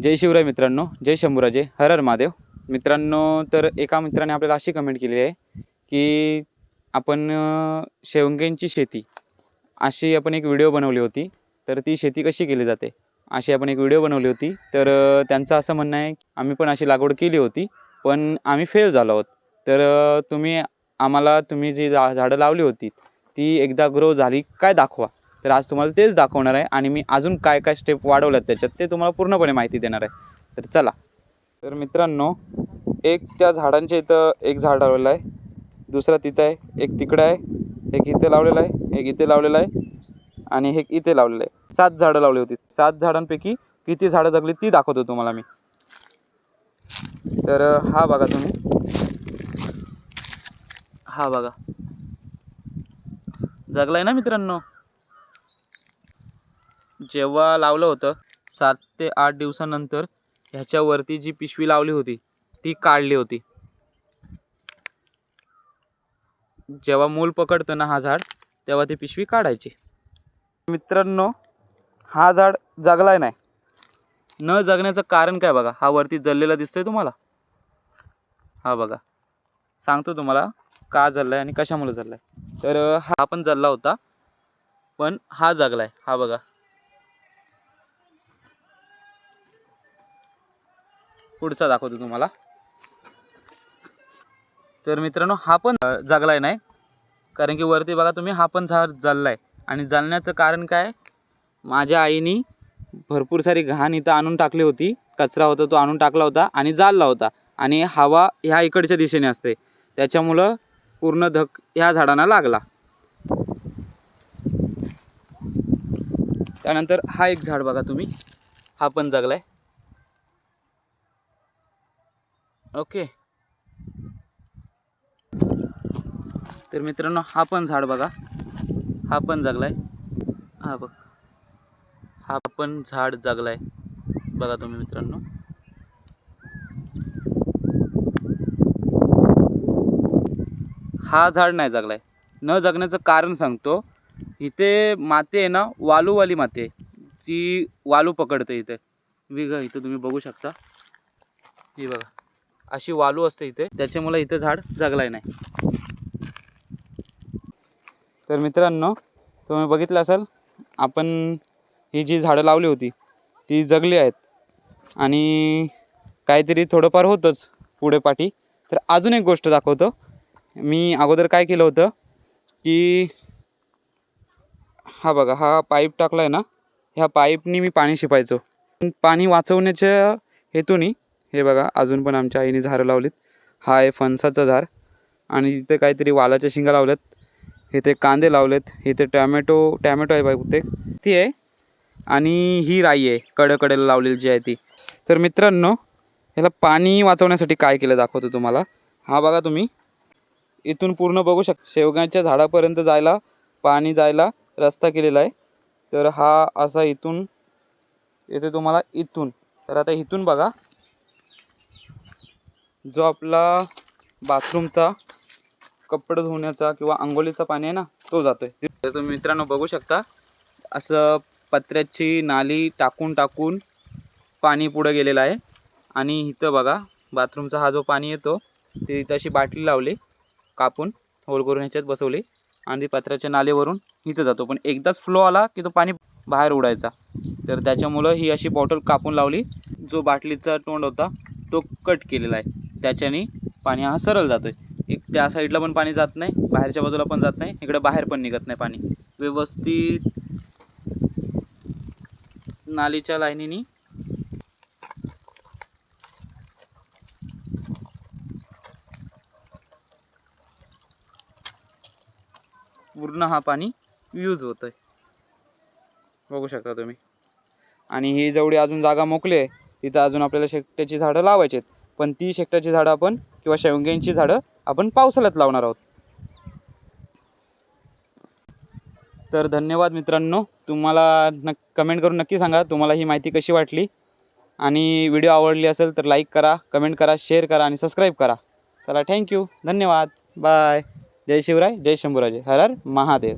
जय शिवराय मित्रांनो, जय शंभूराजे, हर हर महादेव. मित्रांनो, तर एका मित्राने आपल्याला अशी कमेंट केली आहे की आपण शेवग्यांची शेती अशी आपण एक व्हिडिओ बनवली होती. तर ती शेती कशी केली जाते अशी आपण एक व्हिडिओ बनवली होती. तर त्यांचं असं म्हणणं आहे आम्ही पण अशी लागवड केली होती पण आम्ही फेल झालो आहोत. तर तुम्ही आम्हाला तुम्ही जी झाडं लावली होती ती एकदा ग्रो झाली काय दाखवा. तर आज तुम्हाला तेच दाखवणार आहे आणि मी अजून काय काय स्टेप वाढवल्यात त्याच्यात ते तुम्हाला पूर्णपणे माहिती देणार आहे. तर चला. तर मित्रांनो, एक त्या झाडांच्या इथं एक झाड लावलेलं आहे, दुसरा तिथं आहे, एक तिकडं आहे, एक इथे लावलेलं आहे, एक इथे लावलेलं आहे आणि एक इथे लावलेलं आहे. 7 झाडं लावली होती. 7 झाडांपैकी किती झाडं जगली ती दाखवतो तुम्हाला मी. तर हा बघा तुम्ही, हा बघा जगलाय ना मित्रांनो. जेव्हा लावलं होतं 7 ते 8 दिवसानंतर ह्याच्यावरती जी पिशवी लावली होती ती काढली होती. जेव्हा मूल पकडतं ना हा झाड तेव्हा ती पिशवी काढायची. मित्रांनो, हा झाड जगलाय नाही. न जगण्याचं कारण काय बघा, हा वरती जळलेला दिसतोय तुम्हाला. हा बघा, सांगतो तुम्हाला का जळलाय आणि कशामुळे जळलाय. तर हा पण जळला होता पण हा जगलाय. हा बघा, पुढचा दाखवतो तुम्हाला. तर मित्रांनो, हा पण जगलाय नाही कारण की वरती बघा तुम्ही, हा पण झाड जळलाय. आणि जळण्याचं कारण काय, माझ्या आईनी भरपूर सारी घाण इथं आणून टाकली होती. कचरा होता तो आणून टाकला होता आणि जाळला होता आणि हवा ह्या इकडच्या दिशेने असते त्याच्यामुळं पूर्ण धक ह्या झाडांना लागला. त्यानंतर हा एक झाड बघा तुम्ही, हा पण जगलाय. ओके. तर मित्रांनो, हा पण झाड बघा, हा पण जगलाय. हा बघ, हा पण झाड जगलाय बघा तुम्ही मित्रांनो. हा झाड नाही जगलाय. न जगण्याचं कारण सांगतो. इथे माती आहे ना, वालूवाली माती आहे, जी वालू पकडते इथे. इथं तुम्ही बघू शकता, ही बघा अशी वालू असते इथे, त्याच्यामुळे इथे झाड जगलाय नाही. तर मित्रांनो, तुम्ही बघितलं असेल आपण ही जी झाडं लावली होती ती जगली आहेत आणि काहीतरी थोडंफार होतंच पुढे पाठी. तर अजून एक गोष्ट दाखवतो. मी अगोदर काय केलं होतं की हा बघा, हा पाईप टाकला आहे ना, ह्या पाईपनी मी पाणी शिंपायचो पाणी वाचवण्याच्या हेतूनी. हे बघा, अजून पण आमच्या आईने झाडं लावलीत. हा आहे फणसाचं झाड आणि इथे काहीतरी वालाच्या शिंगा लावल्यात, इथे कांदे लावलेत, इथे टॅमॅटो आहे बहुतेक ती आहे आणि ही राई आहे कडेला लावलेली जी आहे ती. तर मित्रांनो, ह्याला पाणी वाचवण्यासाठी काय केलं दाखवतो तुम्हाला. हा बघा तुम्ही, इथून पूर्ण बघू शकता शेवग्याच्या झाडापर्यंत जायला पाणी जायला रस्ता केलेला आहे. तर हा असा इथून येते तुम्हाला इथून. तर आता इथून बघा, जो आपला बाथरूमचा कपडे धुण्याचा किंवा अंघोळीचा पाणी आहे ना, तो जातोय. तर तुम्ही मित्रांनो बघू शकता, असं पत्र्याची नाली टाकून पाणी पुढे गेलेलं आहे. आणि इथं बघा, बाथरूमचा हा जो पाणी येतो ते इथं अशी बाटली लावली, कापून होल करून ह्याच्यात बसवली आणि ती पत्र्याच्या नालीवरून इथं जातो. पण एकदाच फ्लो आला की तो पाणी बाहेर उडायचा. तर त्याच्यामुळं ही अशी बॉटल कापून लावली. जो बाटलीचा तोंड होता तो कट केलेला आहे, त्याच्याने पाणी हा सरळ जातोय. एक त्या साईडला पण पाणी जात नाही, बाहेरच्या बाजूला पण जात नाही, इकडे बाहेर पण निघत नाही पाणी. व्यवस्थित नालीच्या लाईनीनी पूर्ण हा पाणी यूज होतोय, बघू शकता तुम्ही. आणि ही जेवढी अजून जागा मोकळी आहे तिथं अजून आपल्याला शेकट्याची झाडं लावायची आहेत. पण ती शेकट्याची झाडं आपण किंवा शेवग्यांची झाडं आपण पावसाळ्यात लावणार आहोत. तर धन्यवाद मित्रांनो. तुम्हाला कमेंट करून नक्की सांगा तुम्हाला ही माहिती कशी वाटली. आणि व्हिडिओ आवडली असेल तर लाईक करा, कमेंट करा, शेअर करा आणि सबस्क्राईब करा. चला, थँक्यू, धन्यवाद, बाय. जय शिवराय, जय शंभूराजे, हर हर महादेव.